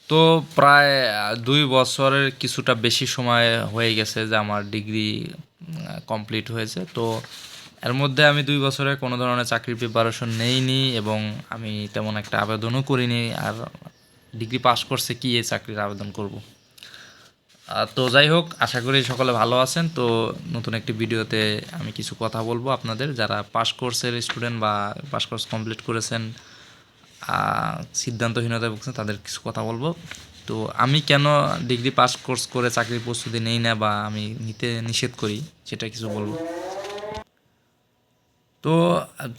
তো প্রায় ২ বছরের কিছুটা বেশি সময় হয়ে গেছে যে আমার ডিগ্রি কমপ্লিট হয়েছে। তো এর মধ্যে আমি ২ বছরে কোনো ধরনের চাকরির প্রিপারেশন নেইনি এবং আমি তেমন একটা আবেদনও করিনি। আর ডিগ্রি পাস করছে কি এই চাকরির আবেদন করব? তো যাই হোক, আশা করি সকলে ভালো আছেন। তো নতুন একটি ভিডিওতে আমি কিছু কথা বলবো আপনাদের যারা পাস কোর্সের স্টুডেন্ট বা পাস কোর্স কমপ্লিট করেছেন, সিদ্ধান্তহীনতায় ভুগছেন, তাদের কিছু কথা বলবো। তো আমি কেন ডিগ্রি পাস কোর্স করে চাকরির প্রস্তুতি নেই না বা আমি নিতে নিষেধ করি সেটা কিছু বলবো। তো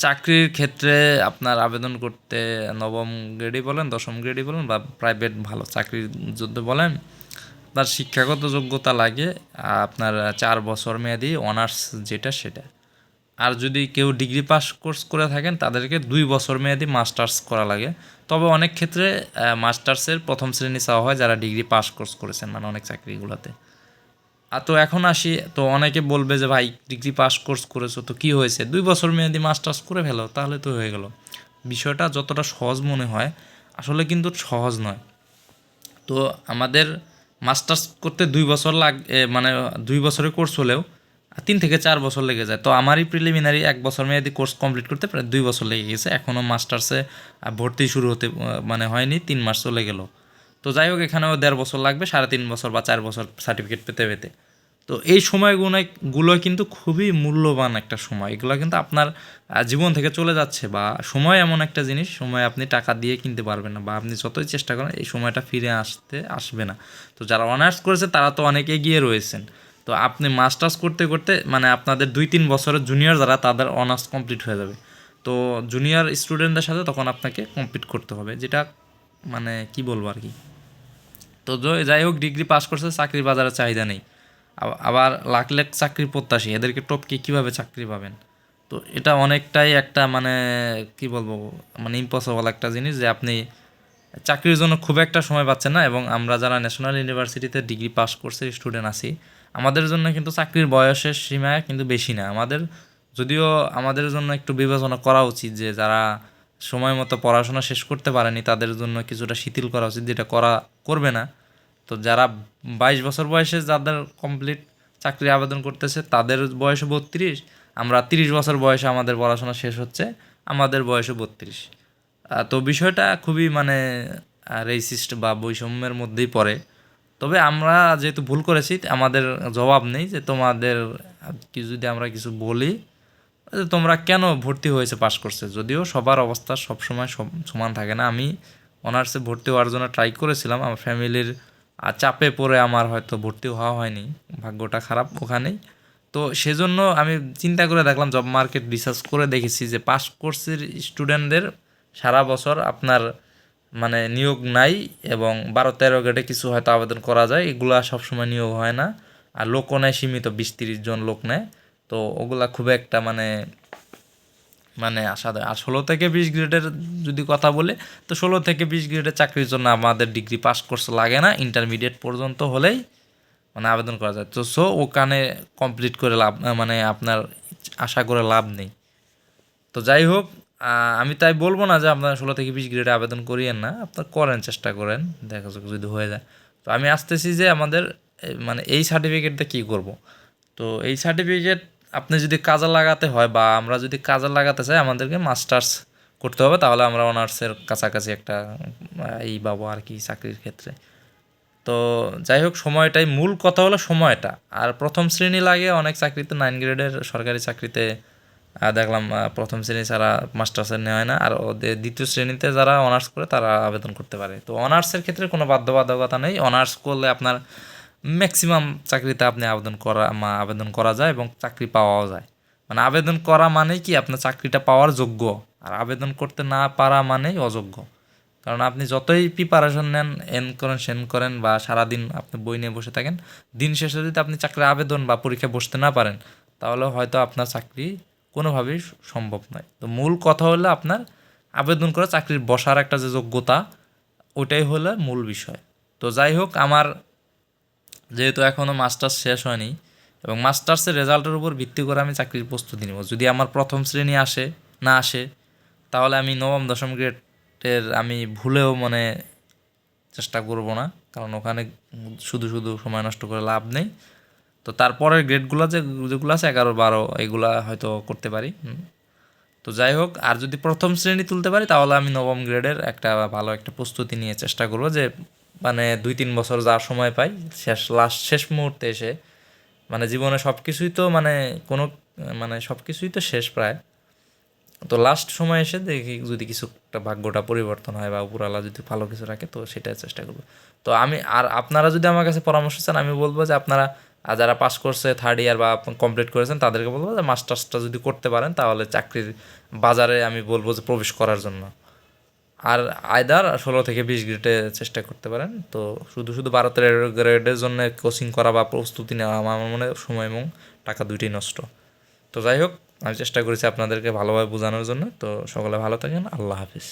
চাকরির ক্ষেত্রে আপনার আবেদন করতে নবম গ্রেডই বলেন, দশম গ্রেডই বলেন বা প্রাইভেট ভালো চাকরির যদি বলেন, আপনার শিক্ষাগত যোগ্যতা লাগে আপনার ৪ বছর মেয়াদি অনার্স যেটা সেটা। আর যদি কেউ ডিগ্রি পাস কোর্স করে থাকেন তাদেরকে ২ বছর মেয়াদি মাস্টার্স করা লাগে। তবে অনেক ক্ষেত্রে মাস্টার্সের প্রথম শ্রেণী চাওয়া হয় যারা ডিগ্রি পাস কোর্স করেছেন, মানে অনেক চাকরিগুলোতে। তো এখন আসি, তো অনেকে বলবে যে ভাই ডিগ্রি পাস কোর্স করেছো তো কী হয়েছে, ২ বছর মেয়াদি মাস্টার্স করে ফেলো তাহলে তো হয়ে গেল। বিষয়টা যতটা সহজ মনে হয় আসলে কিন্তু সহজ নয়। তো আমাদের মাস্টার্স করতে ২ বছর মানে ২ বছরের কোর্স হলেও ৩ থেকে ৪ বছর লেগে যায়। তো আমারই প্রিলিমিনারি ১ বছর মেয়াদি কোর্স কমপ্লিট করতে প্রায় ২ বছর লেগে গেছে, এখনও মাস্টার্সে ভর্তি শুরু হতে মানে হয়নি, ৩ মাস চলে গেল। তো যাই হোক, এখানেও ১.৫ বছর লাগবে, ৩.৫ বছর বা ৪ বছর সার্টিফিকেট পেতে পেতে। তো এই সময়গুলো কিন্তু খুবই মূল্যবান একটা সময়, এগুলো কিন্তু আপনার জীবন থেকে চলে যাচ্ছে। বা সময় এমন একটা জিনিস, সময় আপনি টাকা দিয়ে কিনতে পারবেন না, বা আপনি যতই চেষ্টা করেন এই সময়টা ফিরে আসবে না। তো যারা অনার্স করেছে তারা তো অনেক এগিয়ে রয়েছেন। তো আপনি মাস্টার্স করতে করতে মানে আপনাদের ২-৩ বছরের জুনিয়র যারা, তাদের অনার্স কমপ্লিট হয়ে যাবে। তো জুনিয়র স্টুডেন্টদের সাথে তখন আপনাকে কম্পিট করতে হবে, যেটা মানে কি বলবো আর কি। তো যাই হোক, ডিগ্রি পাস করছে, চাকরির বাজারে চাহিদা নেই। আবার লাখ লাখ চাকরির প্রত্যাশী, এদেরকে টপকে কীভাবে চাকরি পাবেন? তো এটা অনেকটাই একটা মানে কি বলবো, মানে ইম্পসিবল একটা জিনিস যে আপনি চাকরির জন্য খুব একটা সময় পাচ্ছেন না। এবং আমরা যারা ন্যাশনাল ইউনিভার্সিটিতে ডিগ্রি পাস করছে স্টুডেন্ট আছি, আমাদের জন্য কিন্তু চাকরির বয়সের সীমা কিন্তু বেশি না আমাদের। যদিও আমাদের জন্য একটু বিবেচনা করা উচিত যে যারা সময় মতো পড়াশোনা শেষ করতে পারেনি তাদের জন্য কিছুটা শিথিল করা উচিত, যেটা করবে না। তো যারা ২২ বছর বয়সে যাদের কমপ্লিট চাকরি আবেদন করতেছে তাদের বয়সে ৩২, আমরা ৩০ বছর বয়সে আমাদের পড়াশোনা শেষ হচ্ছে, আমাদের বয়সে ৩২। তো বিষয়টা খুবই মানে রেসিস্ট বা বৈষম্যের মধ্যেই পড়ে। তবে আমরা যেহেতু ভুল করেছি, আমাদের জবাব নেই যে তোমাদের কি যদি আমরা কিছু বলি যে তোমরা কেন ভর্তি হয়েছে পাস করছে। যদিও সবার অবস্থা সবসময় সমান থাকে না। আমি অনার্সে ভর্তি হওয়ার জন্য ট্রাই করেছিলাম, আমার ফ্যামিলির চাপে পড়ে আমার হয়তো ভর্তি হওয়া হয়নি, ভাগ্যটা খারাপ ওখানেই। তো সেজন্য আমি চিন্তা করে দেখলাম, জব মার্কেট রিসার্চ করে দেখেছি যে পাস কোর্সের স্টুডেন্টদের সারা বছর আপনার মানে নিয়োগ নাই। এবং ১২-১৩ গ্রেডে কিছু হয়তো আবেদন করা যায়, এগুলা সবসময় নিয়োগ হয় না। আর লোকও নেয় সীমিত, ২০-৩০ জন লোক নেয়। তো ওগুলা খুব একটা মানে মানে আশা দেয়। আর ১৬ থেকে ২০ গ্রেডের যদি কথা বলে, তো ১৬ থেকে ২০ গ্রেডের চাকরির জন্য আমাদের ডিগ্রি পাস কোর্স লাগে না, ইন্টারমিডিয়েট পর্যন্ত হলেই মানে আবেদন করা যায়। তো ওখানে কমপ্লিট করে লাভ মানে আপনার আশা করে লাভ নেই। তো যাই হোক, আমি তাই বলবো না যে আপনার ১৬ থেকে ২০ গ্রেডে আবেদন করিয়েন না, আপনার করেন, চেষ্টা করেন, দেখা যাক যদি হয়ে যায়। তো আমি আসতেছি যে আমাদের মানে এই সার্টিফিকেটটা কী করব। তো এই সার্টিফিকেট আপনি যদি কাজে লাগাতে হয় বা আমরা যদি কাজে লাগাতে চাই, আমাদেরকে মাস্টার্স করতে হবে, তাহলে আমরা অনার্সের কাছাকাছি একটা এই পাবো আর কি চাকরির ক্ষেত্রে। তো যাই হোক, সময়টাই মূল কথা, হলো সময়টা। আর প্রথম শ্রেণী লাগে অনেক চাকরিতে, ৯ গ্রেডের সরকারি চাকরিতে দেখলাম প্রথম শ্রেণী ছাড়া মাস্টার্সের নেওয়া হয় না। আর ওদের দ্বিতীয় শ্রেণীতে যারা অনার্স করে তারা আবেদন করতে পারে। তো অনার্সের ক্ষেত্রে কোনো বাধ্যবাধকতা নেই, অনার্স করলে আপনার ম্যাক্সিমাম চাকরিতে আপনি আবেদন করা যায় এবং চাকরি পাওয়াও যায়। মানে আবেদন করা মানেই কি আপনার চাকরিটা পাওয়ার যোগ্য, আর আবেদন করতে না পারা মানেই অযোগ্য। কারণ আপনি যতই প্রিপারেশন নেন, এন করেন সেন করেন বা সারাদিন আপনি বই নিয়ে বসে থাকেন, দিন শেষে যদি আপনি চাকরির আবেদন বা পরীক্ষায় বসতে না পারেন, তাহলে হয়তো আপনার চাকরি কোনোভাবেই সম্ভব নয়। তো মূল কথা হলো আপনার আবেদন করে চাকরির বসার একটা যে যোগ্যতা, ওটাই হলো মূল বিষয়। তো যাই হোক, আমার যেহেতু এখনও মাস্টার্স শেষ হয়নি এবং মাস্টার্সের রেজাল্টের উপর ভিত্তি করে আমি চাকরির প্রস্তুতি নেব। যদি আমার প্রথম শ্রেণী না আসে, তাহলে আমি নবম দশম গ্রেডের আমি ভুলেও মানে চেষ্টা করব না, কারণ ওখানে শুধু শুধু সময় নষ্ট করে লাভ নেই। তো তারপরের গ্রেডগুলো যেগুলো আছে 11, 12 এগুলা হয়তো করতে পারি। তো যাই হোক, আর যদি প্রথম শ্রেণী তুলতে পারি তাহলে আমি নবম গ্রেডের একটা ভালো একটা প্রস্তুতি নিয়ে চেষ্টা করব, যে মানে 2-3 বছর যা সময় পাই শেষ মুহূর্তে এসে, মানে জীবনে সব কিছুই তো মানে কোনো মানে সব কিছুই তো শেষ প্রায়, তো লাস্ট সময় এসে দেখি যদি কিছু একটা ভাগ্যটা পরিবর্তন হয় বা উপরওয়ালা যদি ভালো কিছু রাখে, তো সেটাই চেষ্টা করবো। তো আমি আর আপনারা যদি আমার কাছে পরামর্শ চান, আমি বলবো যে আপনারা যারা পাস করছে 3rd ইয়ার বা কমপ্লিট করেছেন তাদেরকে বলবো যে মাস্টার্সটা যদি করতে পারেন তাহলে চাকরির বাজারে আমি বলবো যে প্রবেশ করার জন্য। আর আয়দার 16 থেকে 20 গ্রেডে চেষ্টা করতে পারেন। তো শুধু শুধু 12-13 গ্রেডের জন্য কোচিং করা বা প্রস্তুতি নেওয়া আমার মনে হয় সময় এবং টাকা দুইটাই নষ্ট। তো যাই হোক, আমি চেষ্টা করেছি আপনাদেরকে ভালোভাবে বোঝানোর জন্য। তো সকলে ভালো থাকেন, আল্লাহ হাফিজ।